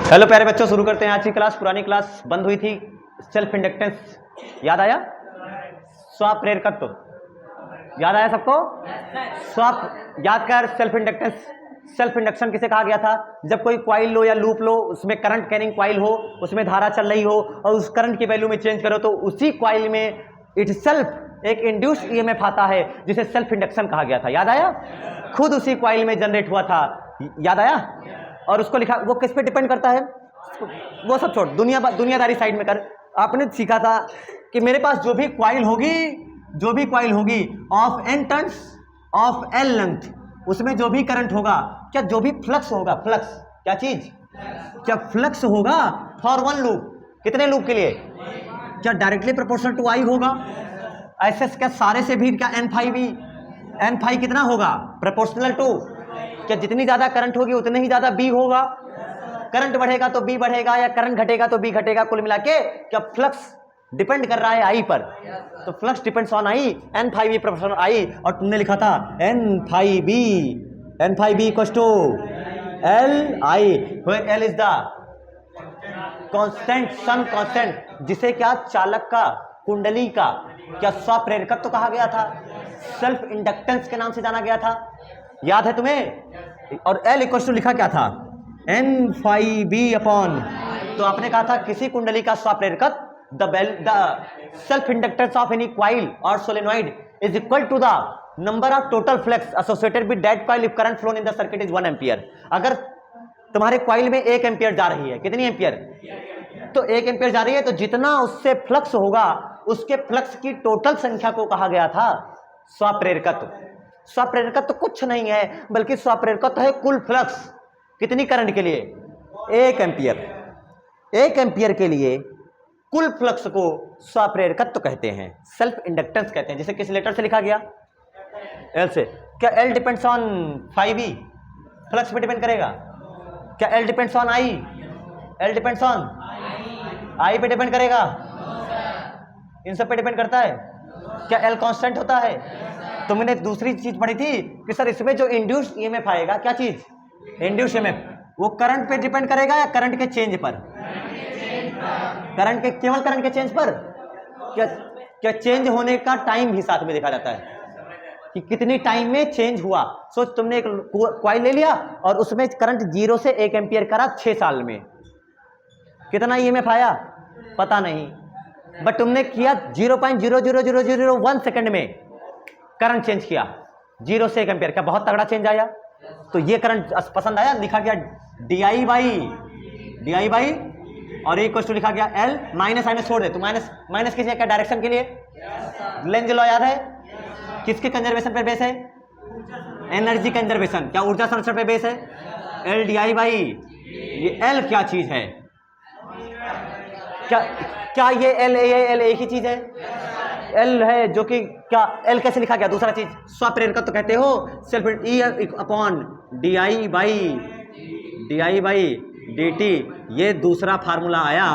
Hello प्यारे बच्चों, शुरू करते हैं आज की क्लास। पुरानी क्लास बंद हुई थी, सेल्फ इंडक्टेंस याद आया? स्वप्रेरकत्व याद आया सबको? स्वप याद कर। सेल्फ इंडक्टेंस, सेल्फ इंडक्शन किसे कहा गया था? जब कोई क्वाइल लो या लूप लो, उसमें करंट कैरिंग क्वाइल हो, उसमें धारा चल रही हो और उस करंट की वैल्यू में चेंज करो तो उसी क्वाइल में इटसेल्फ एक इंड्यूस ईएमएफ आता है जिसे सेल्फ इंडक्शन कहा गया था। याद आया? खुद उसी क्वाइल में जनरेट हुआ था। याद आया? और उसको लिखा, वो किस पे डिपेंड करता है वो सब छोड़, दुनियादारी साइड में कर। आपने सीखा था कि मेरे पास जो भी क्वाइल होगी of N turns of L length, उसमें जो भी करंट होगा, क्या जो भी फ्लक्स होगा, फ्लक्स क्या चीज, क्या फ्लक्स होगा फॉर वन लूप, कितने लूप के लिए, क्या डायरेक्टली प्रोपोर्शनल टू आई होगा? ऐसे क्या सारे से भी क्या एन फाई कितना होगा? प्रोपोर्शनल टू, क्या जितनी ज्यादा करंट होगी उतने ही ज्यादा बी होगा? करंट बढ़ेगा तो बी बढ़ेगा या करंट घटेगा तो बी घटेगा। कुल मिला के क्या फ्लक्स डिपेंड कर रहा है आई पर, तो flux depends on I, N phi B proportional I. और तुमने लिखा था N phi B equals to L I, where L is the constant, some constant, जिसे क्या चालक का, कुंडली का क्या स्वप्रेरकत्व तो कहा गया था, सेल्फ इंडक्टेंस के नाम से जाना गया था। याद है तुम्हें? और एल इक्वल्स टू लिखा क्या था? एन फाई बी अपॉन, तो आपने कहा था किसी कुंडली का स्वप्रेरकत्व the self inductance of any coil or solenoid is equal to the number of total flux associated with that coil if current flown in the circuit is 1 ampere. अगर तुम्हारे क्वाइल में 1 एम्पियर जा रही है, कितनी एम्पियर? तो 1 ampere जा रही है, तो जितना उससे फ्लक्स होगा उसके फ्लक्स की टोटल संख्या को कहा गया था स्वप्रेरकत्व। स्वप्रेरकत्व तो कुछ नहीं है बल्कि स्वप्रेरकत्व है कुल फ्लक्स, कितनी करंट के लिए? 1 एम्पियर। 1 एम्पियर के लिए कुल फ्लक्स को स्वप्रेरकत्व कहते हैं, सेल्फ इंडक्टेंस कहते हैं। जैसे किस लेटर से लिखा गया? एल से। क्या L depends on phi B, flux पे डिपेंड करेगा? क्या L depends on I? L depends on I पे डिपेंड करेगा? इन सब पे डिपेंड करता है? क्या एल कांस्टेंट होता है? तुमने दूसरी चीज पढ़ी थी कि सर इसमें जो इंड्यूस ईएमएफ आएगा, क्या चीज, इंड्यूस ईएमएफ, वो करंट पे डिपेंड करेगा या करंट के चेंज पर? करंट के, केवल करंट के चेंज पर। क्या चेंज होने का टाइम भी साथ में देखा जाता है कि कितनी टाइम में चेंज हुआ। सोच, तुमने एक क्वाइल ले लिया और उसमें करंट 0 से 1 एम्पियर करा 6 साल में, कितना ईएमएफ आया पता नहीं, बट तुमने किया 0.00001 सेकंड में करंट चेंज किया 0 से 1 एम्पियर, क्या बहुत तगड़ा चेंज आया? तो ये करंट पसंद आया, लिखा गया डी आई बाई और इक्वल टू लिखा गया एल, माइनस माइनस छोड़ दे, तो माइनस किसी क्या डायरेक्शन के लिए? लेंज लॉ याद है? किसके कंजर्वेशन पे बेस है? एनर्जी कंजर्वेशन, क्या ऊर्जा संरक्षण पे बेस है? एल डी आई बाई, ये एल क्या चीज है? क्या ये एल एक ही चीज है? एल है जो कि क्या एल कैसे लिखा गया? दूसरा चीज स्वप्रेरकत्व तो कहते हो, self E upon D I by D T. ये दूसरा फार्मूला आया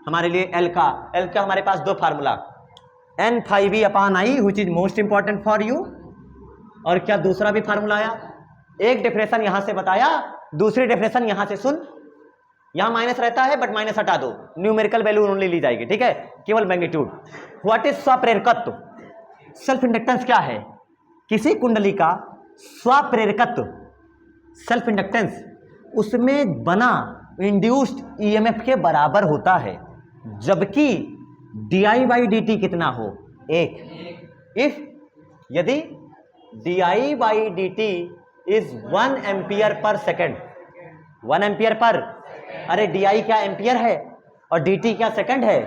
हमारे लिए एल का। एल का हमारे पास 2 formula, N phi B upon I which is most important for you, और क्या दूसरा भी फार्मूला आया? एक डेफिनेशन यहां से बताया, दूसरी डेफिनेशन यहां से सुन। यहां माइनस रहता है बट माइनस हटा दो, न्यूमेरिकल वैल्यू ओनली ली जाएगी, ठीक है, केवल मैग्नीट्यूड। व्हाट इज स्वप्रेरकत्व? सेल्फ इंडक्टेंस क्या है? किसी कुंडली का स्वप्रेरकत्व, सेल्फ इंडक्टेंस, उसमें बना इंड्यूस्ड ईएमएफ के बराबर होता है, जबकि D I by D T कितना हो? 1। इफ यदि D I by D T is 1 ampere per second, 1 ampere per, अरे डी आई क्या एम्पियर है और डी टी क्या सेकंड है?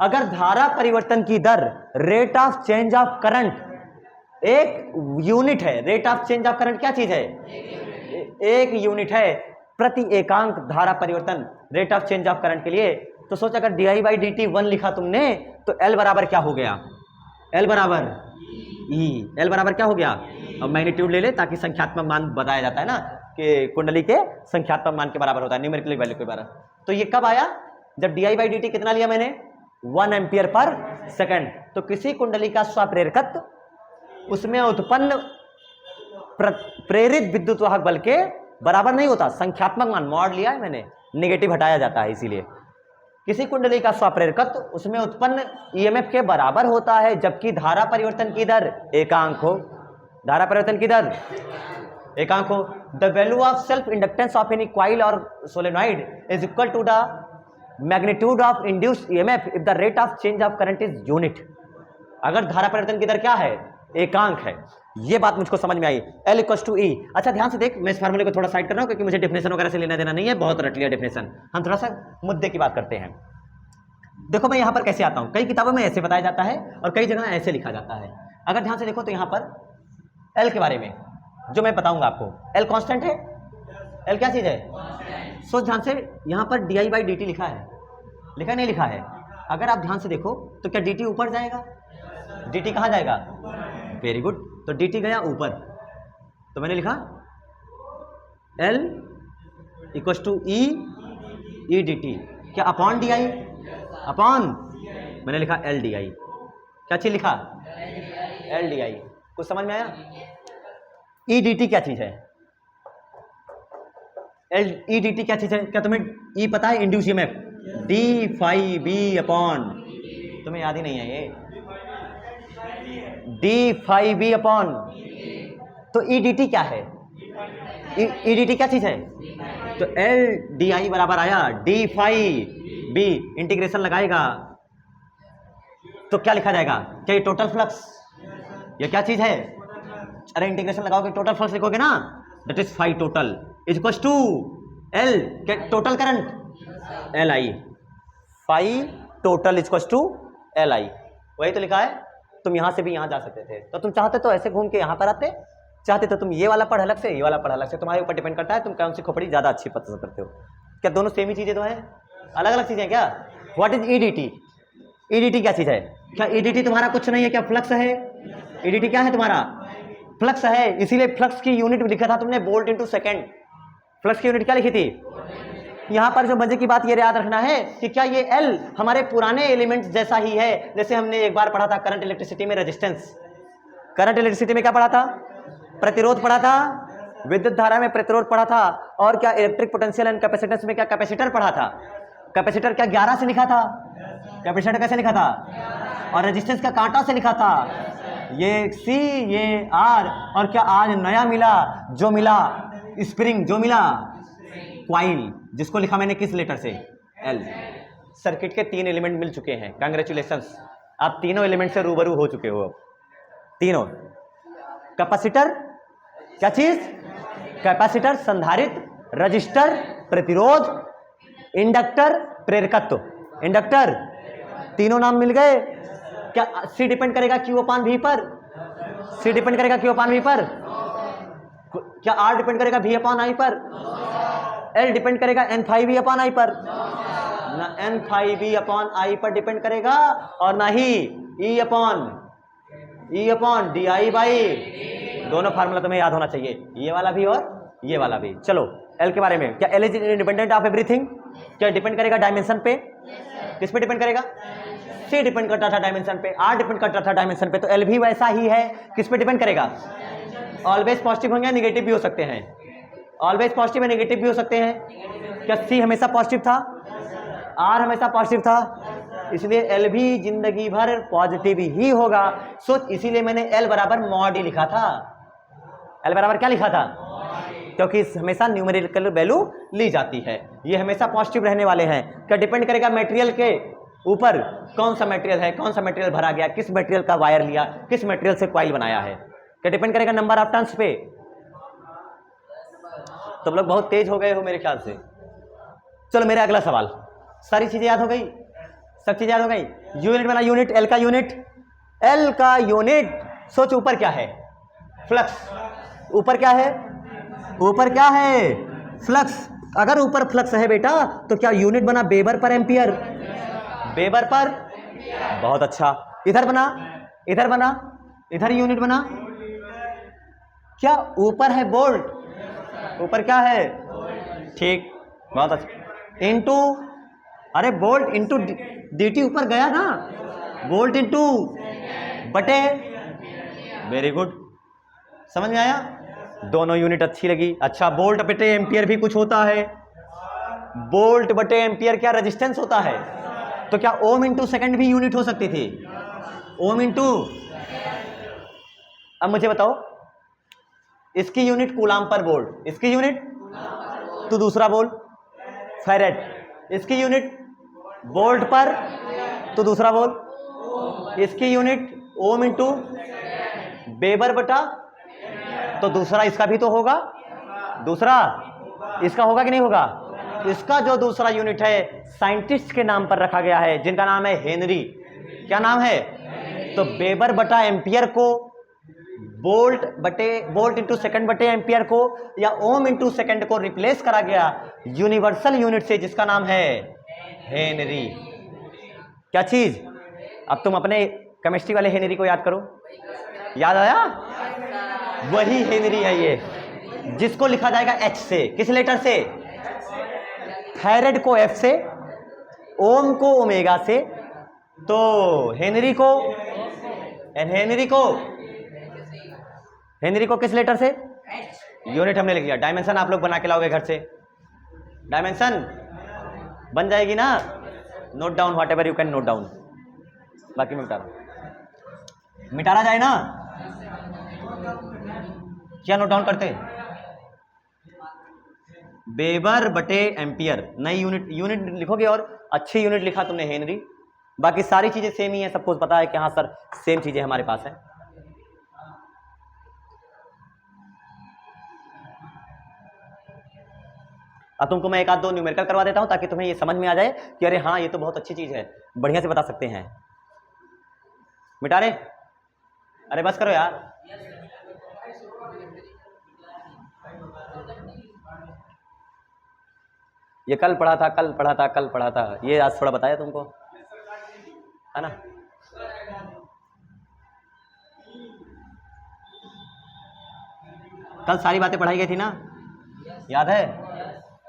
अगर धारा परिवर्तन की दर, rate of change of current एक यूनिट है, rate of change of current क्या चीज है? 1 यूनिट है प्रति एकांक धारा परिवर्तन, rate of change of current के लिए। तो सोच, अगर D I by D T 1 लिखा तुमने तो एल बराबर क्या हो गया? एल बराबर ई, एल बराबर क्या हो गया? अब मैग्नीट्यूड ले ले ताकि संख्यात्मक मान बताया जाता है ना कि कुंडली के संख्यात्मक मान के बराबर होता है, न्यूमेरिकल वैल्यू के बराबर। तो ये कब आया? जब D I by D T कितना लिया मैंने? 1 एम्पियर पर सेकंड। तो किसी कुंडली का स्वप्रेरकत्व उसमें उत्पन्न प्रेरित विद्युत वाहक बल के बराबर नहीं होता, संख्यात्मक मान, मॉड लिया है मैंने, नेगेटिव हटाया जाता है। इसीलिए किसी कुंडली का स्वप्रेरकत्व उसमें उत्पन्न ईएमएफ के बराबर होता है, जबकि धारा परिवर्तन की दर एकांक हो। धारा परिवर्तन की दर एकांक हो। The value of self inductance of any coil or solenoid is equal to the magnitude of induced EMF if the rate of change of current is unit. अगर धारा परिवर्तन की दर क्या है, एकांक है। ये बात मुझको समझ में आई। L इक्वल टू ई। अच्छा ध्यान से देख, मैं इस फार्मूले को थोड़ा साइड कर रहा हूं क्योंकि मुझे डेफिनेशन वगैरह से लेना देना नहीं है, बहुत रट लिया डेफिनेशन। हम थोड़ा सा मुद्दे की बात करते हैं। देखो मैं यहां पर कैसे आता हूं, कई किताबों में ऐसे बताया जाता है और कई जगह ऐसे लिखा जाता है। अगर ध्यान से देखो तो यहां पर L के बारे में जो मैं बताऊंगा आपको, L कांस्टेंट है। L क्या चीज है? सोच ध्यान से, यहां पर di बाई dt लिखा है, लिखा नहीं लिखा है? अगर आप ध्यान से देखो तो क्या dt ऊपर जाएगा? dt कहां जाएगा? वेरी गुड, तो dt गया ऊपर, तो मैंने लिखा L equal to E dt। क्या अपॉन di? अपॉन मैंने लिखा L di। क्या चीज लिखा? L di। कुछ समझ में आया? ई dt क्या चीज है? ई dt क्या चीज है? क्या तुम्हें ई पता है? Induced EMF D phi B upon, तुम्हें याद ही नहीं है ये, डी फाई बी अपॉन। तो ई डी टी क्या है? ई डी टी क्या चीज है? तो एल डी आई बराबर आया डी फाई बी, इंटीग्रेशन लगाएगा तो क्या लिखा जाएगा? क्या ये टोटल फ्लक्स? ये क्या चीज है? अरे इंटीग्रेशन लगाओगे टोटल फ्लक्स लिखोगे ना, that is phi total is equal to L total current L I, phi total is equal to L I. वही तो लिखा है। तुम यहां से भी यहां जा सकते थे, तो तुम चाहते तो ऐसे घूम के यहां पर आते, चाहते तो तुम ये वाला पढ़ अलग से, ये वाला पढ़ अलग से, तुम्हारे ऊपर डिपेंड करता है तुम कौन सी खोपड़ी ज्यादा अच्छी पसंद करते हो। क्या दोनों सेम ही चीजें तो है? अलग अलग चीजें क्या? What is EDT? ईडीटी क्या चीज है? क्या ईडीटी तुम्हारा कुछ नहीं है? क्या फ्लक्स है? ईडीटी क्या है तुम्हारा? फ्लक्स है। इसीलिए फ्लक्स की यूनिट लिखा था तुमने वोल्ट इंटू सेकेंड। फ्लक्स की यूनिट क्या लिखी थी? यहां पर जो मजे की बात ये याद रखना है कि क्या ये L हमारे पुराने एलिमेंट्स जैसा ही है, जैसे हमने एक बार पढ़ा था करंट इलेक्ट्रिसिटी में रेजिस्टेंस। करंट इलेक्ट्रिसिटी में क्या पढ़ा था? प्रतिरोध पढ़ा था। विद्युत धारा में प्रतिरोध पढ़ा था। और क्या इलेक्ट्रिक पोटेंशियल एंड कैपेसिटेंस में क्या कैपेसिटर पढ़ा था? कैपेसिटर क्या 11 से लिखा था? कैपेसिटर कैसे लिखा था? और रेजिस्टेंस का कांटा से लिखा था। ये C ये R, और क्या आज नया मिला, जो मिला स्प्रिंग, जो मिला क्वाइल, जिसको लिखा मैंने किस लेटर से? L। सर्किट के 3 एलिमेंट मिल चुके हैं। कांग्रेचुलेशंस, आप तीनों एलिमेंट से रूबरू हो चुके हो। तीनों कैपेसिटर क्या चीज? कैपेसिटर संधारित्र, रजिस्टर प्रतिरोध, इंडक्टर प्रेरकत्व। इंडक्टर तीनों नाम मिल गए। क्या C डिपेंड करेगा Q अपान V पर? C डिपेंड करेगा Q अपान V पर? क्या R डिपेंड करेगा V अपान I पर? L डिपेंड करेगा N phi V upon I पर? ना N phi V upon I पर डिपेंड करेगा और ना ही E upon D I by. दोनों फार्मूला तुम्हें याद होना चाहिए, ये वाला भी और ये वाला भी। चलो L के बारे में, क्या L is independent of everything? क्या डिपेंड करेगा डायमेंशन पे? किस पे डिपेंड करेगा? C डिपेंड करता था डायमेंशन पे, R डिपेंड करता था डायमेंशन पे, तो L भी वैसा ही है। किस पे डिपेंड करेगा? ऑलवेज पॉजिटिव होंगे, निगेटिव भी हो सकते हैं। ऑलवेज पॉजिटिव है, नेगेटिव भी हो सकते हैं। क्या C हमेशा पॉजिटिव था? R हमेशा पॉजिटिव था, इसलिए L भी जिंदगी भर पॉजिटिव ही होगा। सोच, इसीलिए मैंने L बराबर मॉड ही लिखा था। L बराबर क्या लिखा था? क्योंकि हमेशा न्यूमेरिकल वैल्यू ली जाती है, ये हमेशा पॉजिटिव रहने वाले हैं। क्या डिपेंड करेगा मटेरियल के ऊपर? कौन सा मटेरियल है, कौन सा मटेरियल भरा गया, किस मटेरियल का वायर लिया, किस मटेरियल से कॉइल बनाया है। क्या डिपेंड करेगा नंबर ऑफ टर्न्स पे? तुम लोग बहुत तेज हो गए हो मेरे ख्याल से। चलो मेरा अगला सवाल। सारी चीजें याद हो गई? सब चीजें याद हो गई? यूनिट बना, यूनिट L का यूनिट, L का यूनिट। सोच ऊपर क्या है? फ्लक्स। ऊपर क्या है? ऊपर क्या है? फ्लक्स। अगर ऊपर फ्लक्स है बेटा तो क्या यूनिट बना वेबर पर एम्पियर? वेबर पर, बहुत अच्छा। इधर बना, इधर बना, इधर यूनिट बना। क्या ऊपर है वोल्ट? ऊपर क्या है? ठीक, बहुत अच्छा। इनटू, अरे वोल्ट इंटू dt ऊपर गया ना, वोल्ट इंटू बटे, वेरी गुड, समझ में आया? दोनों यूनिट अच्छी लगी। अच्छा, वोल्ट बटे एम्पियर भी कुछ होता है, वोल्ट बटे एम्पियर क्या रेजिस्टेंस होता है, तो क्या ओम इंटू सेकेंड भी यूनिट हो सकती थी, ओम इंटू। अब मुझे बताओ, इसकी यूनिट कूलाम पर वोल्ट, इसकी यूनिट, तो दूसरा बोल फैरेड, इसकी यूनिट वोल्ट पर, तो दूसरा बोल, इसकी यूनिट ओम इंटू वेबर बटा, तो दूसरा इसका भी तो होगा, दूसरा इसका होगा कि नहीं होगा। इसका जो दूसरा यूनिट है साइंटिस्ट के नाम पर रखा गया है जिनका नाम है हेनरी, क्या नाम है, तो वेबर बटा एम्पियर को वोल्ट इंटू सेकंड बटे एम्पियर को या ओम इंटू सेकंड को रिप्लेस करा गया यूनिवर्सल यूनिट से जिसका नाम है हेनरी। क्या चीज, अब तुम अपने केमिस्ट्री वाले हेनरी को याद करो, याद आया, वही हेनरी है ये, जिसको लिखा जाएगा एच से, किस लेटर से, फैरेड को एफ से, ओम को ओमेगा से, तो हेनरी को किस लेटर से, यूनिट हमने लिख दिया। डायमेंशन आप लोग बना के लाओगे घर से, डायमेंशन बन जाएगी ना, note down what ever you can note down, बाकी मिटाना जाए ना, क्या नोट डाउन करते, वेबर बटे एम्पियर, नई यूनिट लिखोगे और अच्छी यूनिट लिखा तुमने हेनरी, बाकी सारी चीजें सेम ही है, सबको पता है कि हाँ सर सेम चीजें हमारे पास है। अब तुमको मैं एक आध दो न्यूमेरिकल करवा देता हूं ताकि तुम्हें ये समझ में आ जाए कि अरे हाँ ये तो बहुत अच्छी चीज है, बढ़िया से बता सकते हैं। मिटा रहे, अरे बस करो यार, ये कल पढ़ा था, ये आज थोड़ा बताया तुमको, है ना। कल सारी बातें पढ़ाई गई थी ना, याद है,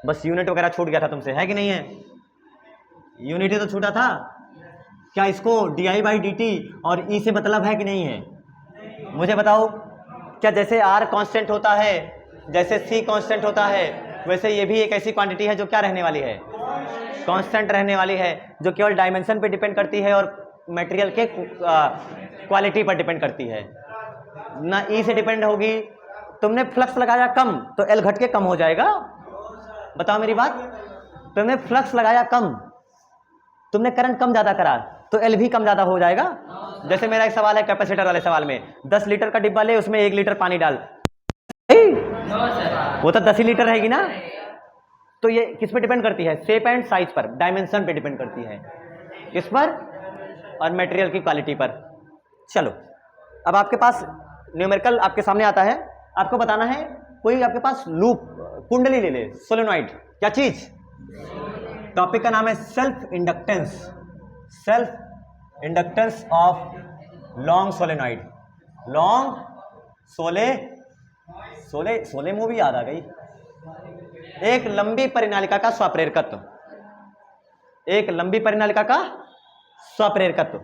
बस यूनिट वगैरह छूट गया था तुमसे, है कि नहीं है, यूनिट ही तो छूटा था। क्या इसको डी बाई डी टी और ई से मतलब है कि नहीं है, मुझे बताओ। क्या जैसे आर कांस्टेंट होता है, जैसे सी कांस्टेंट होता है, वैसे ये भी एक ऐसी क्वांटिटी है जो क्या रहने वाली है, कांस्टेंट रहने वाली है, जो केवल डायमेंशन पे डिपेंड करती है और मटेरियल के क्वालिटी पर डिपेंड करती है, ना ई से डिपेंड होगी। तुमने फ्लक्स लगाया कम तो एल घट के कम हो जाएगा, बताओ मेरी बात, तुमने फ्लक्स लगाया कम, तुमने करंट कम ज्यादा करा तो एल भी कम ज्यादा हो जाएगा। जैसे मेरा एक सवाल है कैपेसिटर वाले सवाल में, 10 लीटर का डिब्बा ले, उसमें 1 लीटर पानी डाल, वो तो 10 ही लीटर रहेगी ना। तो ये किस पे डिपेंड करती है, शेप एंड साइज पर, डायमेंशन पे डिपेंड करती है, किस पर, और मटेरियल की क्वालिटी पर। चलो अब आपके पास न्यूमेरिकल आपके सामने आता है, आपको बताना है कोई आपके पास लूप कुंडली ले ले, सोलेनॉइड, क्या चीज, टॉपिक का नाम है self inductance of long solenoid, long Sole movie याद आ गई। एक लंबी परिनालिका का स्वप्रेरकत्व, एक लंबी परिनालिका का स्वप्रेरकत्व,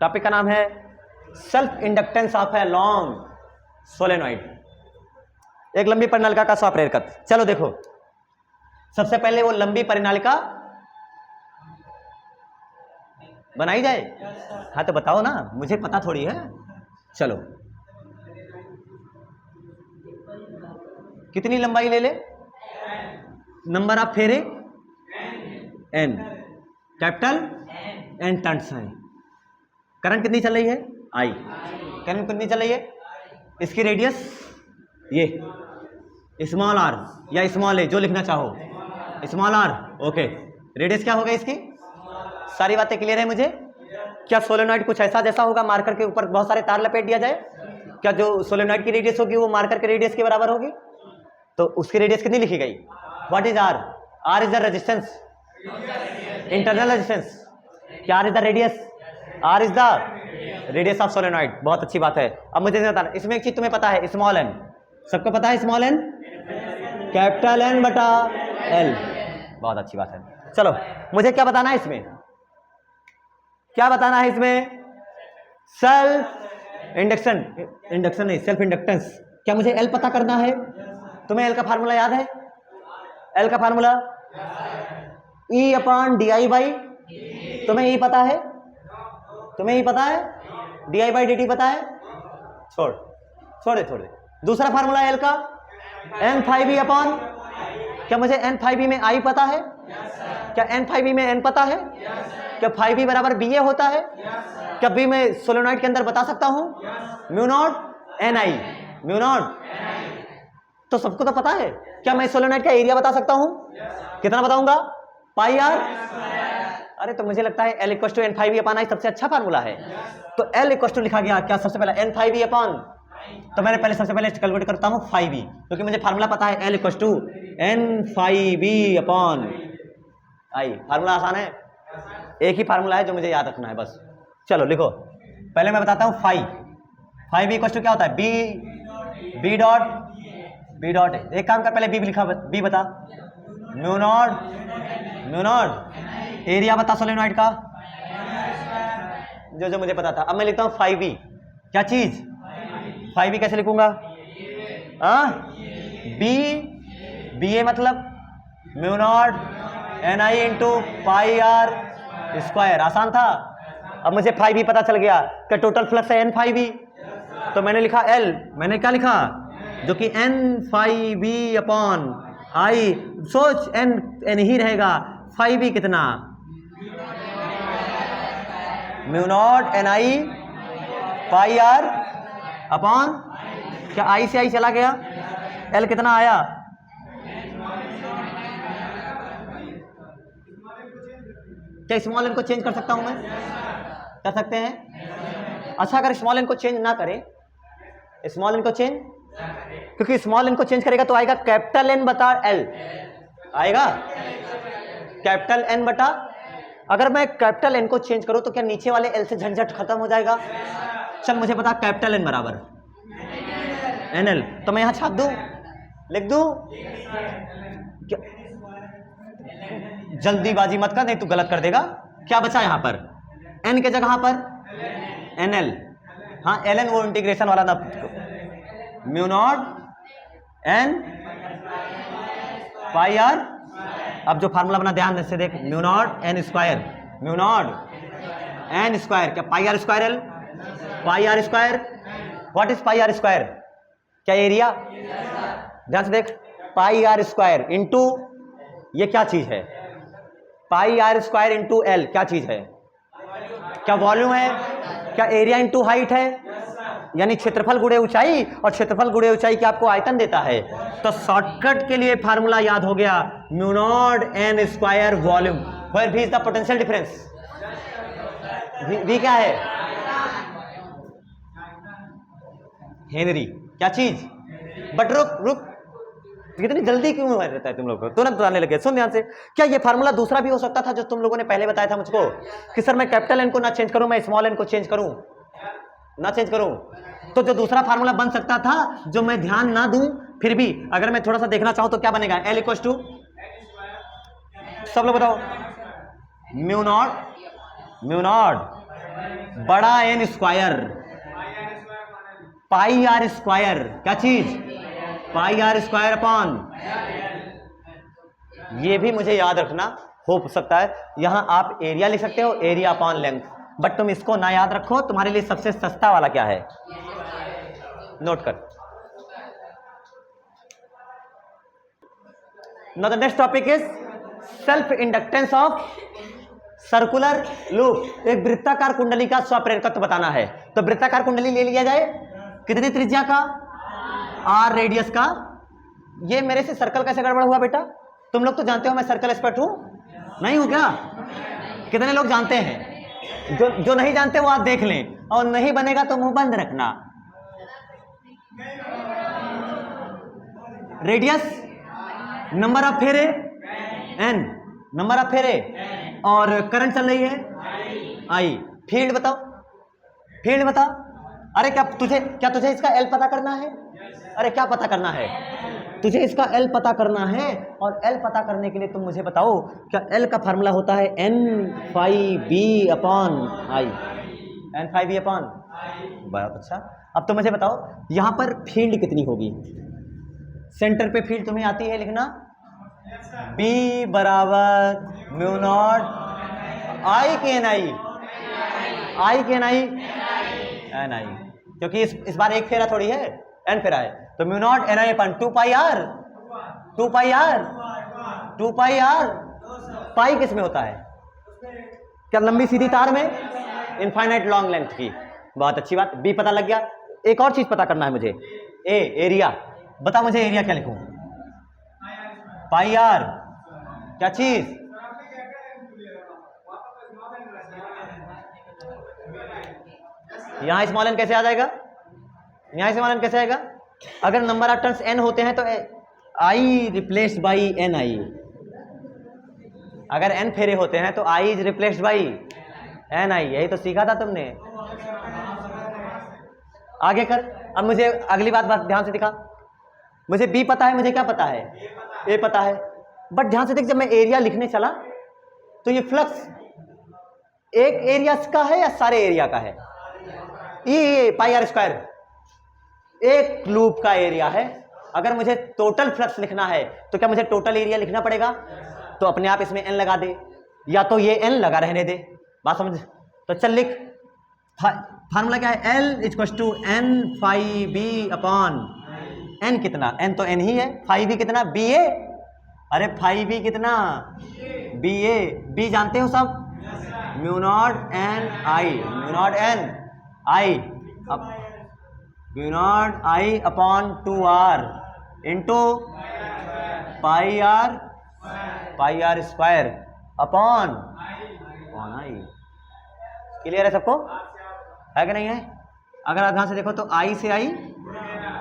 टॉपिक का नाम है self inductance of a long solenoid, एक लंबी परिनालिका का स्वप्रेरकत्व। चलो देखो, सबसे पहले वो लंबी परिनालिका बनाई जाए, हाँ तो बताओ ना, मुझे पता थोड़ी है। चलो कितनी लंबाई ले ले, नंबर ऑफ फेरे एन, कैपिटल एन टर्न्स है, करंट कितनी चल रही है आई, करंट कितनी चल रही है, इसकी रेडियस ये स्मॉल आर या स्मॉल ए जो लिखना चाहो, स्मॉल आर, ओके, रेडियस क्या होगा इसकी, सारी बातें क्लियर है मुझे। क्या सोलेनॉइड कुछ ऐसा जैसा होगा मार्कर के ऊपर बहुत सारे तार लपेट दिया जाए, क्या जो सोलेनॉइड की रेडियस होगी वो मार्कर के रेडियस के बराबर होगी, तो उसकी रेडियस कितनी लिखी गई, what is R, R is the resistance, internal resistance, क्या R is the radius, R is the radius of solenoid, बहुत अच्छी बात है। अब मुझे बताना, इसमें एक चीज तुम्हें पता है, स्मॉल एन, सबको पता है स्मॉल एन, कैपिटल एन बटा एल, बहुत अच्छी बात है। चलो मुझे क्या बताना है इसमें, क्या बताना है इसमें, सेल्फ इंडक्शन, इंडक्शन नहीं सेल्फ इंडक्टेंस, क्या मुझे एल पता करना है, तुम्हें एल का फार्मूला याद है? एल का formula E upon D I by, तुम्हें ई पता है? तुम्हें ई पता है? D I by D T पता है? छोड़ छोड़ दे। दूसरा फार्मूला एल का एन फाइव ई अपॉन, क्या मुझे एन फाइव ई में आई पता है? क्या एन फाइव ई में एन पता है? क्या फाइव ई बराबर बी ए होता है? क्या बी मैं सोलेनॉइड के अंदर बता सकता हूं? Mu naught N I, mu not, तो सबको तो पता है। क्या मैं सोलेनॉइड का एरिया बता सकता हूं? कितना बताऊंगा? Pi R. अरे तो मुझे लगता है L equal to N five E upon I सबसे अच्छा फार्मूला है। तो एल इक्वल टू लिखा गया क्या सबसे पहला? एन फाइव ई अपॉन, तो मैंने पहले सबसे पहले कैलकुलेट करता हूं 5e, क्योंकि मुझे फार्मूला पता है L equal to N 5e upon I. Formula आसान है, एक ही फार्मूला है जो मुझे याद रखना है बस। चलो लिखो, पहले मैं बताता हूं 5 इक्वल टू क्या होता है? बी डॉट एक काम कर, पहले बी लिखा, बी बता, म्यू नॉट एरिया बता सोलेनॉइड का, जो मुझे पता था। अब मैं लिखता हूं 5e, क्या चीज? 5e कैसे लिखूंगा? बी ए मतलब mu naught N I into pi R square. आसान था। अब मुझे 5e पता चल गया कि टोटल फ्लक्स है n5e, तो मैंने लिखा L, मैंने क्या लिखा? जो कि n5e अपॉन आई। सोच n ही रहेगा, 5e कितना? Mu naught N I pi R upon, क्या आई से आई चला गया? L कितना आया? क्या स्मॉल एन को चेंज कर सकता हूं मैं? कर सकते हैं। अच्छा, अगर स्मॉल एन को चेंज ना करें, स्मॉल एन को चेंज, क्योंकि स्मॉल एन को चेंज करेगा तो आएगा कैपिटल एन बटा एल, आएगा कैपिटल एन बटा। अगर मैं कैपिटल एन को चेंज करूं तो क्या नीचे वाले एल से झंझट खत्म हो जाएगा? चल मुझे पता कैपिटल एन बराबर एन एल, तो मैं यहां छाप दूं, लिख दूं? जल्दीबाजी मत कर, नहीं तू गलत कर देगा। क्या बचा यहां पर? एन के जगह पर एन एल, हाँ एल एन वो इंटीग्रेशन वाला ना, mu naught N pi R. अब जो फार्मूला बना ध्यान से देख, mu naught N square, mu naught N square, क्या pi R square L, pi R square. What is pi R square? क्या एरिया? ध्यान से देख, पाई आर स्क्वायर इंटू, ये क्या चीज है? पाई आर स्क्वायर इंटू एल, क्या चीज है? क्या वॉल्यूम है? क्या एरिया इंटू हाइट है? यानी क्षेत्रफल गुणे ऊंचाई, और क्षेत्रफल गुणे ऊंचाई क्या आपको आयतन देता है। तो शॉर्टकट के लिए फार्मूला याद हो गया, mu naught N square volume, where V is the potential difference. V क्या है? हेनरी, क्या चीज? बट रुक, कितनी जल्दी क्यों रहता है तुम लोग को, तुरंत बताने लगे। सुन ध्यान से, क्या ये फार्मूला दूसरा भी हो सकता था जो तुम लोगों ने पहले बताया था मुझको कि सर मैं कैपिटल एन को ना चेंज करूं, मैं स्मॉल एन को चेंज करूं, ना चेंज करूं? तो जो दूसरा फार्मूला बन सकता था, जो मैं ध्यान ना दूं, फिर भी अगर मैं थोड़ा सा देखना चाहूं तो क्या बनेगा? एल इक्वल टू, सब लोग बताओ, म्यू नॉट बड़ा N square pi R square, क्या चीज? पाई आर स्क्वायर अपॉन, ये भी मुझे याद रखना हो सकता है। यहां आप एरिया लिख सकते हो, एरिया अपॉन लेंथ, बट तुम इसको ना याद रखो। तुम्हारे लिए सबसे सस्ता वाला क्या है? नोट कर। Now the next topic is self inductance of circular loop. एक वृत्ताकार कुंडली का स्वप्रेरकत्व बताना है। तो वृत्ताकार कुंडली ले लिया जाए, कितनी त्रिज्या का? आर रेडियस का। ये मेरे से सर्कल कैसे गड़बड़ हुआ बेटा? तुम लोग तो जानते हो मैं सर्कल एक्सपर्ट हूं, नहीं हूं क्या? कितने लोग जानते हैं? जो नहीं जानते वो आप देख लें, और नहीं बनेगा तो मुंह बंद रखना। रेडियस, नंबर ऑफ फेरे एन, नंबर ऑफ फेरे, और करंट चल रही है आई। फील्ड बताओ, फील्ड बता। अरे क्या तुझे इसका एल पता करना है? अरे क्या पता करना है तुझे? इसका एल पता करना है। और एल पता करने के लिए तुम मुझे बताओ, क्या एल का फार्मूला होता है n5b upon I, n5b upon. बहुत अच्छा। अब तो मुझे बताओ यहां पर फील्ड कितनी होगी? सेंटर पे फील्ड तुम्हें आती है लिखना, B बराबर म्यू नॉट आई के एन आई, आई के एन आई एन आई, क्योंकि इस बार एक फेरा थोड़ी है, एन फेरा है, तो mu naught N I upon 2 pi R, 2 pi R, 2 pi R. Pi किस में होता है? क्या लंबी सीधी तार में? इनफाइनाइट लॉन्ग लेंथ की। बहुत अच्छी बात, बी पता लग गया। एक और चीज पता करना है मुझे, ए एरिया। बता मुझे एरिया क्या लिखूं? पाई आर, क्या चीज? यहां स्मॉल एन कैसे आ जाएगा? यहां स्मॉल एन कैसे आएगा? अगर नंबर ऑफ टर्न्स एन होते हैं तो आई रिप्लेस्ड बाई एन आई, अगर एन फेरे होते हैं तो I is replaced by N आई, यही तो सीखा था तुमने। आगे कर। अब मुझे अगली बात ध्यान से दिखा, मुझे बी पता है, मुझे क्या पता है? ए पता है, बट ध्यान से देख, जब मैं एरिया लिखने चला तो ये फ्लक्स एक एरिया का है या सारे एरिया का है? ये पाई आर स्क्वायर एक लूप का एरिया है। अगर मुझे टोटल फ्लक्स लिखना है तो क्या मुझे टोटल एरिया लिखना पड़ेगा? तो अपने आप इसमें एन लगा दे, या तो ये एन लगा रहने दे। बात समझ? तो चल लिख, फार्मूला क्या है? L equal to N phi B upon N. कितना? एन तो एन ही है। फाई बी कितना? B A. अरे फाई बी कितना? B A. बी जानते हो सब? Mu naught N I, mu naught N I, mu naught I upon 2 R into pi R, pi R square upon I. Clear है सबको? है कि नहीं है? अगर आप ध्यान से देखो तो आई से आई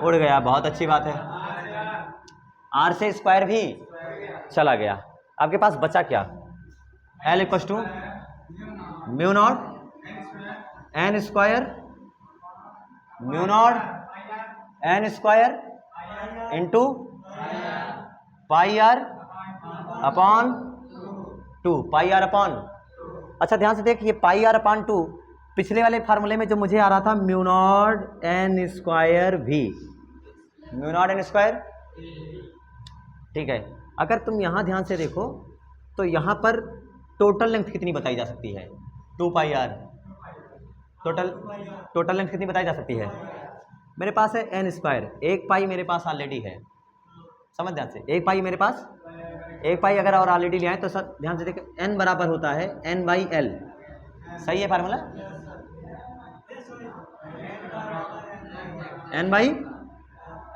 उड़ गया, बहुत अच्छी बात है। आर से स्क्वायर भी चला गया। आपके पास बचा क्या? L equal to mu naught N square, mu naught N square into pi R upon 2, pi R upon. अच्छा ध्यान से देख, ये पाई आर अपॉन 2 पिछले वाले फार्मूले में जो मुझे आ रहा था म्यू नॉट एन स्क्वायर भी, म्यू नॉट एन स्क्वायर, ठीक है। अगर तुम यहाँ ध्यान से देखो तो यहाँ पर टोटल लेंथ कितनी बताई जा सकती है? 2 पाई आर। टोटल लेंथ कितनी बताई जा सकती है? मेरे पास है एन स्क्वायर, एक पाई मेरे पास ऑलरेडी है, समझ ध्यान से, एक पाई मेरे पास, एक पाई अगर और ऑलरेडी ले आए तो सर ध्यान से देखो एन बराबर होता है एन बाई एल। सही है फार्मूला? एन बाई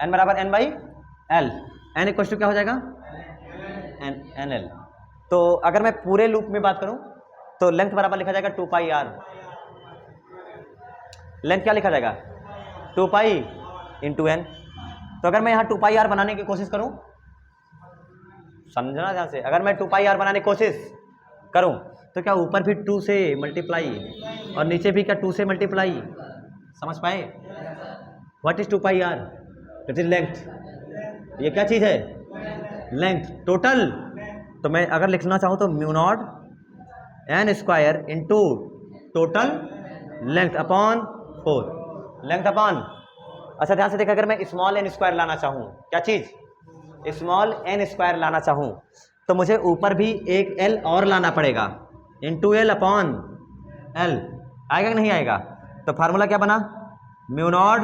एन बराबर N by L. N equal to क्या हो जाएगा? N L. तो अगर मैं पूरे लूप में बात करूं तो लेंथ बराबर लिखा जाएगा 2 पाई आर। लेंथ क्या लिखा जाएगा? 2 पाई इंटू एन। तो अगर मैं यहाँ 2 पाई आर बनाने की कोशिश करूं, समझना ध्यान से, अगर मैं 2 पाई आर बनाने की कोशिश करूं तो क्या ऊपर भी 2 से मल्टीप्लाई और नीचे भी क्या 2 से मल्टीप्लाई? समझ पाए? What is 2 pi R? It is length. ये क्या चीज़ है? Length, total. तो मैं अगर लिखना चाहूँ तो mu naught N square into total length upon 4, length upon. अच्छा ध्यान से देखा, अगर मैं स्मॉल एन स्क्वायर लाना चाहूँ, क्या चीज़? स्मॉल एन स्क्वायर लाना चाहूँ तो मुझे ऊपर भी एक एल और लाना पड़ेगा, इंटू एल अपॉन एल। आएगा कि नहीं आएगा? तो फार्मूला क्या बना? Mu naught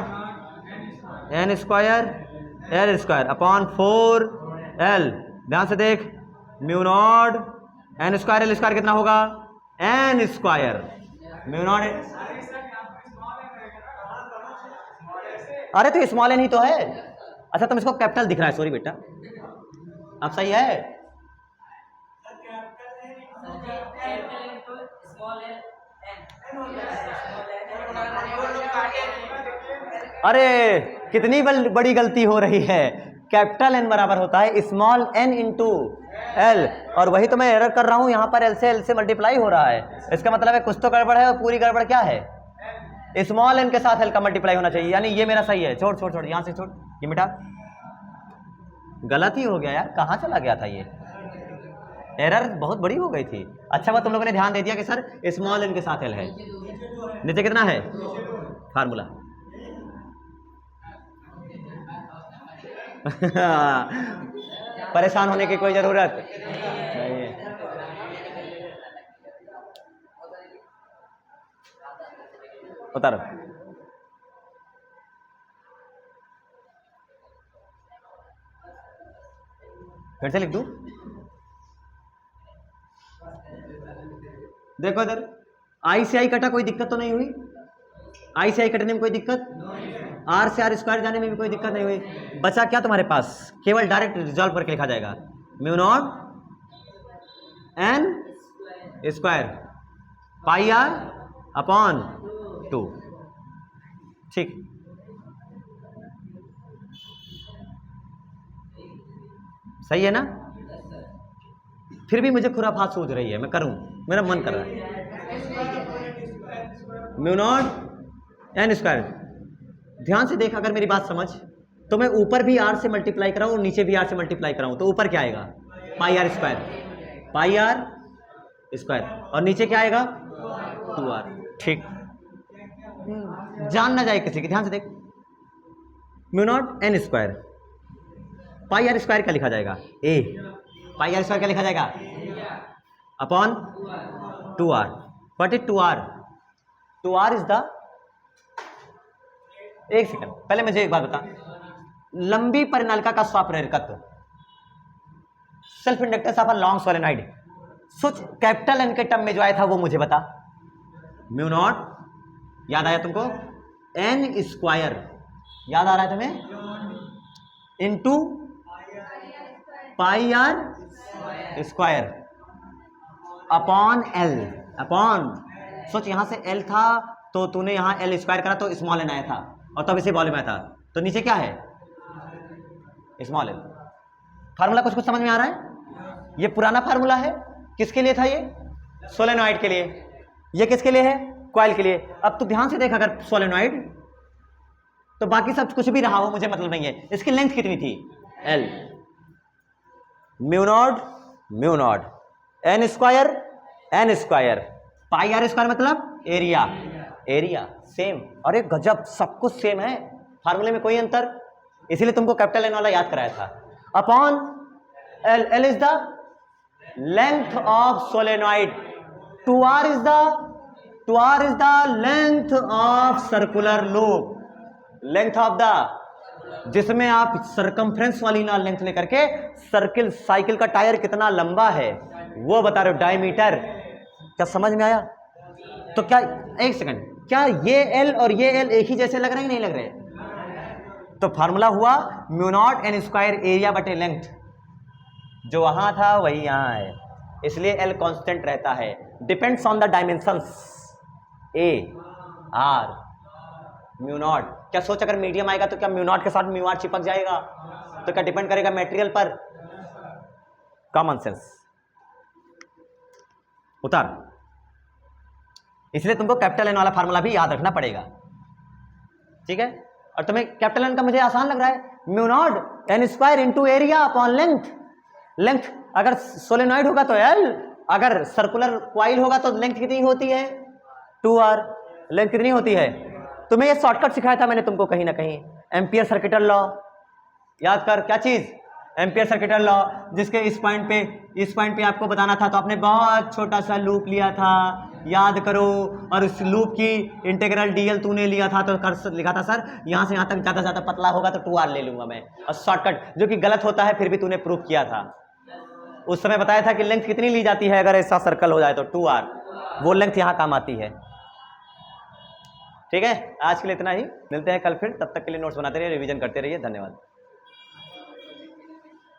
N square L square upon 4 L. ध्यान से देख, mu naught N square L square कितना होगा? N square mu naught. अरे तो स्मॉल एन ही तो है। अच्छा तुम इसको कैपिटल दिख रहा है, सॉरी बेटा, अब सही है? अरे कितनी बड़ी गलती हो रही है। कैपिटल एन बराबर होता है स्मॉल एन इंटू एल, और वही तो मैं एरर कर रहा हूं, यहाँ पर एल से मल्टीप्लाई हो रहा है। इसका मतलब है कुछ तो गड़बड़ है, और पूरी गड़बड़ क्या है? स्मॉल एन के साथ एल का मल्टीप्लाई होना चाहिए, यानी ये मेरा सही है। छोड़ छोड़ छोड़, यहाँ से छोड़, ये बेटा गलत ही हो गया यार, कहाँ चला गया था ये? एरर बहुत बड़ी हो गई थी। अच्छा बात तुम लोगों ने ध्यान दे दिया कि सर स्मॉल एन के साथ एल है। नीचे कितना है फार्मूला? परेशान होने की कोई जरूरत नहीं है। उतारो। फिर से लिख दूं? देखो इधर, आई से आई कटा, कोई दिक्कत तो नहीं हुई? आई से आई कटने में कोई दिक्कत? आर से आर स्क्वायर जाने में भी कोई दिक्कत नहीं हुई। बचा क्या तुम्हारे पास? केवल डायरेक्ट रिजॉल्व करके लिखा जाएगा, mu naught N square pi R upon 2। ठीक, सही है ना? फिर भी मुझे खुराफात सूझ रही है, मैं करूं, मेरा मन कर रहा है। म्यू नॉट एन स्क्वायर, ध्यान से देख, अगर मेरी बात समझ, तो मैं ऊपर भी आर से मल्टीप्लाई कराऊं और नीचे भी आर से मल्टीप्लाई कराऊं तो ऊपर क्या आएगा? Pi R square, pi R square, और नीचे क्या आएगा? 2r। ठीक, जान ना जाए किसी की, ध्यान से देख, mu naught N square, pi R square क्या लिखा जाएगा? ए, पाई आर स्क्वायर क्या लिखा जाएगा? Upon 2r। What is 2r? 2r is the, एक सेकंड पहले मुझे एक बात बता, लंबी परिनालिका का स्वप्रेरकत्व, self inductance of a long solenoid, सोच कैपिटल एन के टर्म में जो आया था वो मुझे बता। म्यू नॉट, याद आया तुमको? एन स्क्वायर, याद आ रहा है तुम्हें? Into pi R square upon L, upon, सोच यहां से एल था तो तूने यहां एल स्क्वायर करा तो स्मॉल एन आया था, और तब इसे वॉल्यूम आया था, तो नीचे क्या है? Small L. फार्मूला कुछ कुछ समझ में आ रहा है? ये पुराना फार्मूला है, किसके लिए था ये? सोलेनॉइड के लिए। ये किसके लिए है? कॉइल के लिए। अब तू ध्यान से देख, अगर सोलेनॉइड तो बाकी सब कुछ भी रहा हो मुझे मतलब नहीं है। इसकी लेंथ कितनी थी? L. Mu naught N square, N square pi R square मतलब एरिया, एरिया सेम। अरे गजब, सब कुछ सेम है, फार्मूले में कोई अंतर, इसीलिए तुमको कैपिटल एन वाला याद कराया था। Upon L, L is the length of solenoid, 2r is the length of circular loop, length of the, जिसमें आप सरकमफ्रेंस वाली ना लेंथ लेकर के सर्किल, साइकिल का टायर कितना लंबा है वो बता रहे हो, डायमीटर। क्या समझ में आया? तो क्या, एक सेकंड, क्या ये एल और ये एल एक ही जैसे लग रहे हैं? नहीं लग रहे? तो फार्मूला हुआ mu naught N square area बटे लेंथ, जो वहां था वही यहां है, इसलिए एल कांस्टेंट रहता है, depends on the dimensions A R. Mu naught, क्या सोच, अगर मीडियम आएगा तो क्या म्यू नॉट के साथ म्यू आर चिपक जाएगा? तो क्या डिपेंड करेगा मटेरियल पर? कॉमन सेंस उतार। इसलिए तुमको कैपिटल एन वाला फार्मूला भी याद रखना पड़ेगा, ठीक है? और तुम्हें कैपिटल एन का मुझे आसान लग रहा है, mu naught N square into area upon length. Length अगर सोलेनॉइड होगा तो एल, अगर सर्कुलर कॉइल होगा तो लेंथ कितनी होती है? 2r। लेंथ कितनी होती है? तुम्हें ये शॉर्टकट सिखाया था मैंने तुमको कहीं ना कहीं, एम्पियर सर्किटल लॉ, याद कर। क्या चीज? एम्पियर सर्किटल लॉ, जिसके इस पॉइंट पे आपको बताना था, तो आपने बहुत छोटा सा लूप लिया था, याद करो, और उस लूप की इंटीग्रल डीएल तूने लिया था, तो कर लिखा था सर यहाँ से यहाँ तक ज़्यादा ज़्यादा पतला होगा तो 2r ले लूंगा मैं, और शॉर्टकट, जो कि गलत होता है, फिर भी तूने प्रूफ किया था। उस समय बताया था कि लेंथ कितनी ली जाती है अगर ऐसा सर्कल हो जाए तो? 2r, वो लेंथ यहाँ काम आती है, ठीक है? आज के लिए इतना ही, मिलते हैं कल फिर, तब तक के लिए नोट्स बनाते रहिए, रिवीजन करते रहिए, धन्यवाद।